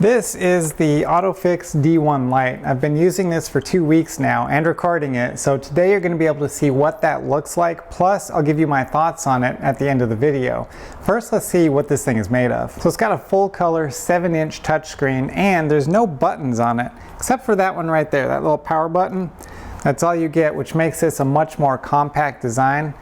This is the OTOFIX D1 Lite. I've been using this for 2 weeks now and recording it, so today you're going to be able to see what that looks like, plus I'll give you my thoughts on it at the end of the video. First, let's see what this thing is made of. So it's got a full color 7-inch touchscreen and there's no buttons on it, except for that one right there, that little power button. That's all you get, which makes this a much more compact design.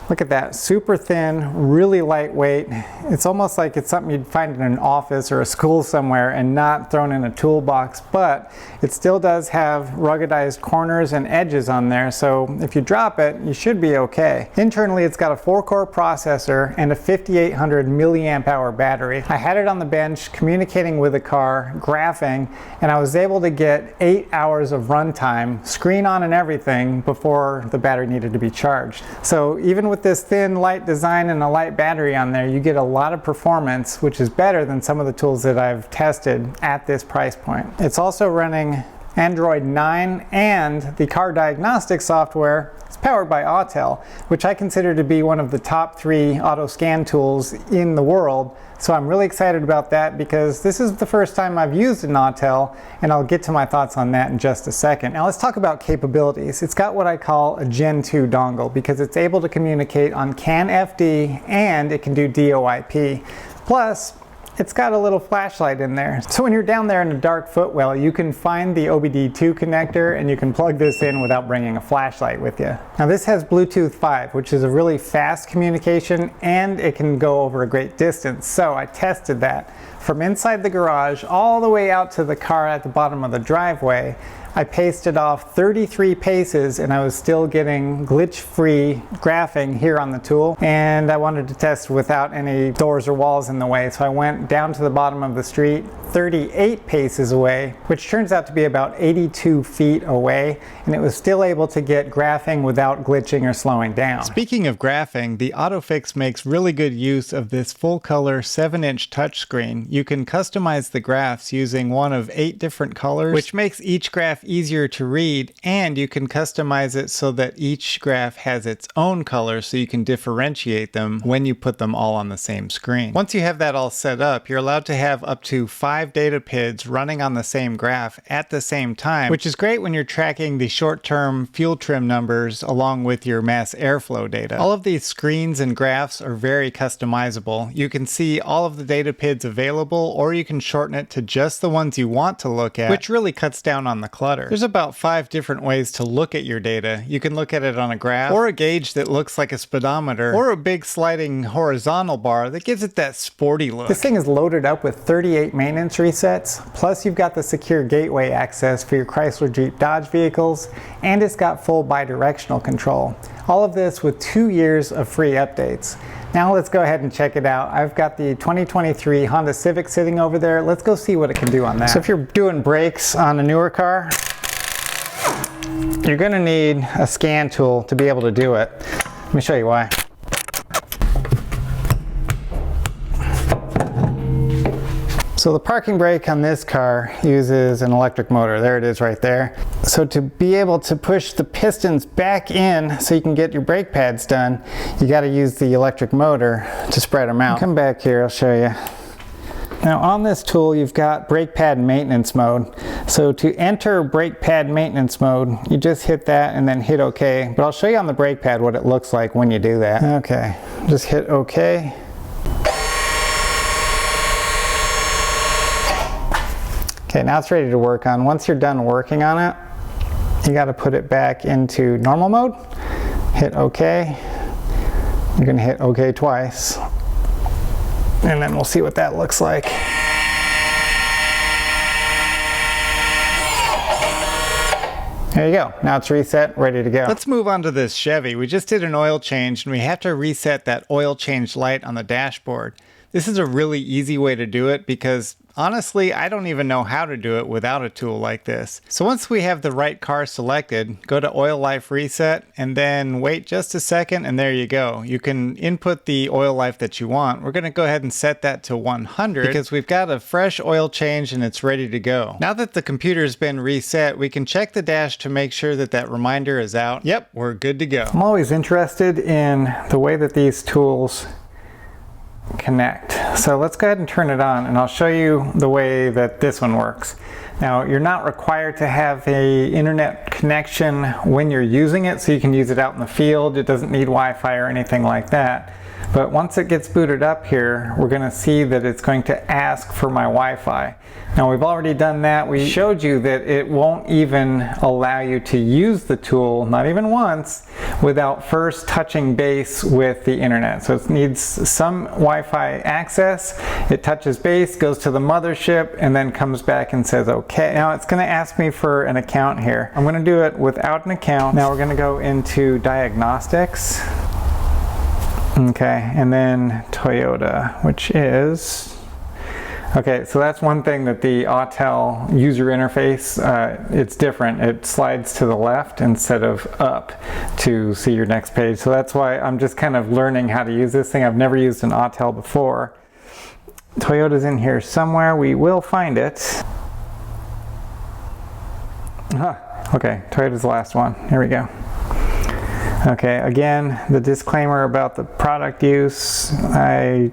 Look at that, super thin, really lightweight. It's almost like it's something you'd find in an office or a school somewhere and not thrown in a toolbox, but it still does have ruggedized corners and edges on there, so if you drop it, you should be okay. Internally, it's got a 4-core processor and a 5800 milliamp hour battery. I had it on the bench communicating with the car, graphing, and I was able to get 8 hours of runtime, screen on and everything, before the battery needed to be charged. So even with this thin, light design and a light battery on there, you get a lot of performance, which is better than some of the tools that I've tested at this price point. It's also running Android 9, and the car diagnostic software is powered by Autel, which I consider to be one of the top 3 auto scan tools in the world. So I'm really excited about that because this is the first time I've used an Autel, and I'll get to my thoughts on that in just a second. Now let's talk about capabilities. It's got what I call a Gen 2 dongle because it's able to communicate on CAN FD and it can do DOIP. Plus, it's got a little flashlight in there. So when you're down there in a dark footwell, you can find the OBD2 connector and you can plug this in without bringing a flashlight with you. Now this has Bluetooth 5, which is a really fast communication, and it can go over a great distance. So I tested that. From inside the garage all the way out to the car at the bottom of the driveway, I pasted off 33 paces and I was still getting glitch-free graphing here on the tool, and I wanted to test without any doors or walls in the way, so I went down to the bottom of the street 38 paces away, which turns out to be about 82 feet away, and it was still able to get graphing without glitching or slowing down. Speaking of graphing, the OTOFIX makes really good use of this full-color 7-inch touchscreen. You can customize the graphs using one of 8 different colors, which makes each graph easier to read, and you can customize it so that each graph has its own color so you can differentiate them when you put them all on the same screen. Once you have that all set up, you're allowed to have up to 5 data PIDs running on the same graph at the same time, which is great when you're tracking the short-term fuel trim numbers along with your mass airflow data. All of these screens and graphs are very customizable. You can see all of the data PIDs available, or you can shorten it to just the ones you want to look at, which really cuts down on the clutter. There's about 5 different ways to look at your data. You can look at it on a graph, or a gauge that looks like a speedometer, or a big sliding horizontal bar that gives it that sporty look. This thing is loaded up with 38 maintenance resets, plus you've got the secure gateway access for your Chrysler, Jeep, Dodge vehicles, and it's got full bidirectional control. All of this with 2 years of free updates. Now let's go ahead and check it out. I've got the 2023 Honda Civic sitting over there. Let's go see what it can do on that. So if you're doing brakes on a newer car, you're gonna need a scan tool to be able to do it. Let me show you why. So the parking brake on this car uses an electric motor. There it is right there. So to be able to push the pistons back in so you can get your brake pads done, you gotta use the electric motor to spread them out. Come back here, I'll show you. Now on this tool, you've got brake pad maintenance mode. So to enter brake pad maintenance mode, you just hit that and then hit OK. But I'll show you on the brake pad what it looks like when you do that. Okay, just hit OK. Okay, now it's ready to work on. Once you're done working on it, you got to put it back into normal mode. Hit OK. You're going to hit OK twice. And then we'll see what that looks like. There you go. Now it's reset, ready to go. Let's move on to this Chevy. We just did an oil change and we have to reset that oil change light on the dashboard. This is a really easy way to do it because honestly, I don't even know how to do it without a tool like this. So once we have the right car selected, go to Oil Life Reset and then wait just a second and there you go. You can input the oil life that you want. We're going to go ahead and set that to 100 because we've got a fresh oil change and it's ready to go. Now that the computer's been reset, we can check the dash to make sure that that reminder is out. Yep, we're good to go. I'm always interested in the way that these tools connect. So let's go ahead and turn it on, and I'll show you the way that this one works. Now, you're not required to have a internet connection when you're using it, so you can use it out in the field. It doesn't need Wi-Fi or anything like that. But once it gets booted up here, we're going to see that it's going to ask for my Wi-Fi. Now, we've already done that. We showed you that it won't even allow you to use the tool, not even once, without first touching base with the internet. So it needs some Wi-Fi access. It touches base, goes to the mothership, and then comes back and says okay. Now it's going to ask me for an account here. I'm going to do it without an account. Now we're going to go into diagnostics. Okay, and then Toyota, which is, okay, so that's one thing that the Autel user interface, it's different. It slides to the left instead of up to see your next page. So that's why I'm just kind of learning how to use this thing. I've never used an Autel before. Toyota's in here somewhere. We will find it. Okay, Toyota's the last one. Here we go. Okay, again, the disclaimer about the product use. I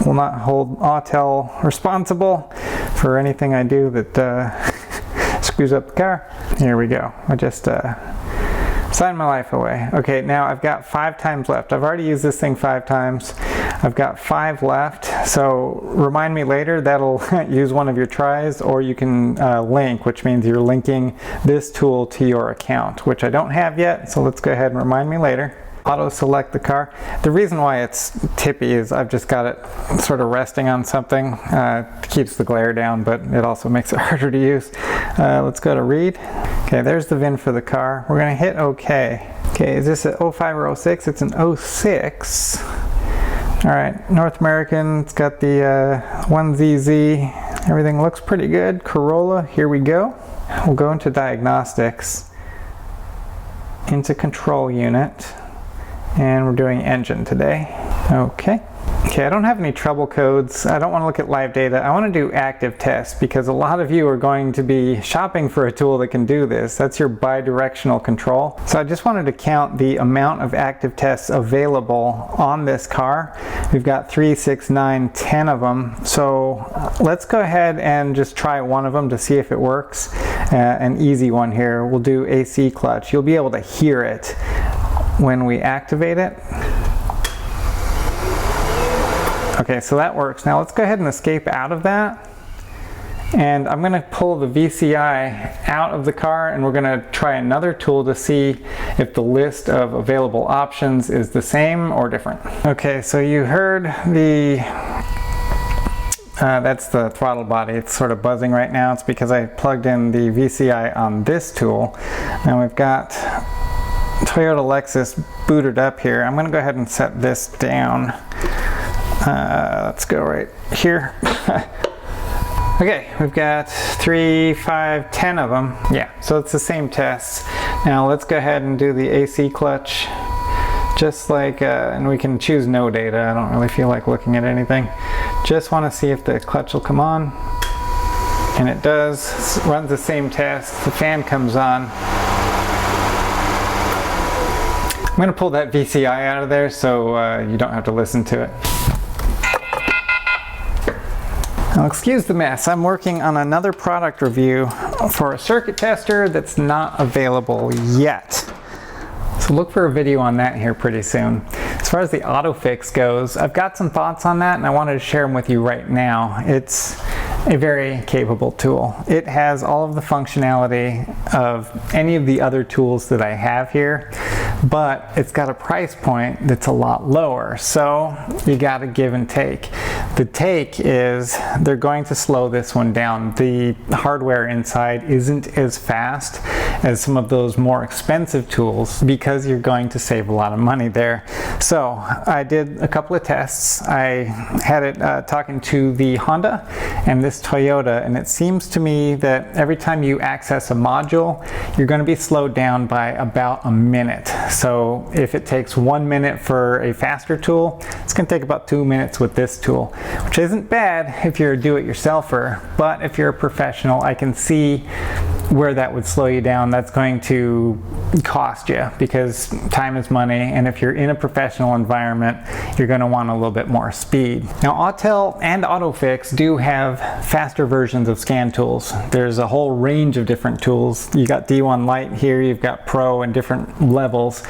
will not hold Autel responsible for anything I do that screws up the car. Here we go. I just signed my life away. Okay, now I've got 5 times left. I've already used this thing 5 times. I've got 5 left, so remind me later. That'll use one of your tries, or you can link, which means you're linking this tool to your account, which I don't have yet, so let's go ahead and remind me later. Auto select the car. The reason why it's tippy is I've just got it sort of resting on something. Keeps the glare down, but it also makes it harder to use. Let's go to read. Okay, there's the VIN for the car. We're going to hit OK. Okay, is this an 05 or 06? It's an 06. Alright, North American, it's got the 1ZZ. Everything looks pretty good. Corolla, here we go. We'll go into diagnostics, into control unit, and we're doing engine today. Okay. Okay, I don't have any trouble codes. I don't want to look at live data. I want to do active tests because a lot of you are going to be shopping for a tool that can do this. That's your bidirectional control. So I just wanted to count the amount of active tests available on this car. We've got 3, 6, 9, 10 of them. So let's go ahead and just try one of them to see if it works. An easy one here. We'll do AC clutch. You'll be able to hear it when we activate it. Okay, so that works. Now let's go ahead and escape out of that. And I'm going to pull the VCI out of the car, and we're going to try another tool to see if the list of available options is the same or different. Okay, so you heard the, that's the throttle body. It's sort of buzzing right now. It's because I plugged in the VCI on this tool. Now we've got Toyota Lexus booted up here. I'm going to go ahead and set this down. Let's go right here. Okay, we've got 3, 5, 10 of them. Yeah, so it's the same tests. Now let's go ahead and do the AC clutch. Just like, and we can choose no data. I don't really feel like looking at anything. Just want to see if the clutch will come on. And it does. It runs the same test. The fan comes on. I'm going to pull that VCI out of there so you don't have to listen to it. Now excuse the mess, I'm working on another product review for a circuit tester that's not available yet. So look for a video on that here pretty soon. As far as the AutoFix goes, I've got some thoughts on that and I wanted to share them with you right now. It's a very capable tool. It has all of the functionality of any of the other tools that I have here, but it's got a price point that's a lot lower, so you gotta give and take. The take is they're going to slow this one down. The hardware inside isn't as fast as some of those more expensive tools because you're going to save a lot of money there. So I did a couple of tests. I had it talking to the Honda and this Toyota, and it seems to me that every time you access a module, you're going to be slowed down by about a minute. So if it takes 1 minute for a faster tool, it's going to take about 2 minutes with this tool. which isn't bad if you're a do-it-yourselfer, but if you're a professional, I can see where that would slow you down. That's going to cost you because time is money, and if you're in a professional environment, you're going to want a little bit more speed. Now, Autel and AutoFix do have faster versions of scan tools. There's a whole range of different tools. You got D1 Lite here, you've got Pro and different levels,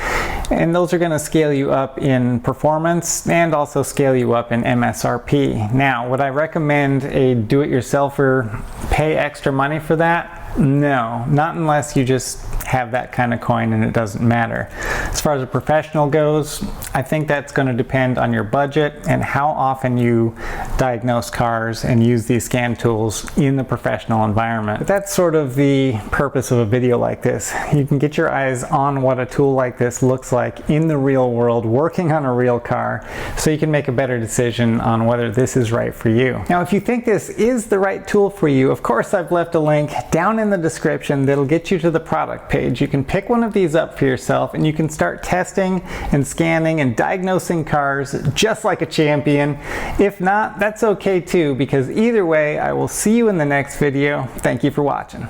and those are going to scale you up in performance and also scale you up in MSRP. Now, would I recommend a do-it-yourselfer pay extra money for that? No, not unless you just have that kind of coin and it doesn't matter. As far as a professional goes, I think that's going to depend on your budget and how often you diagnose cars and use these scan tools in the professional environment. But that's sort of the purpose of a video like this. You can get your eyes on what a tool like this looks like in the real world, working on a real car, so you can make a better decision on whether this is right for you. Now, if you think this is the right tool for you, of course I've left a link down in the description that'll get you to the product page. You can pick one of these up for yourself and you can start testing and scanning and diagnosing cars just like a champion. If not, that's okay too, because either way, I will see you in the next video. Thank you for watching.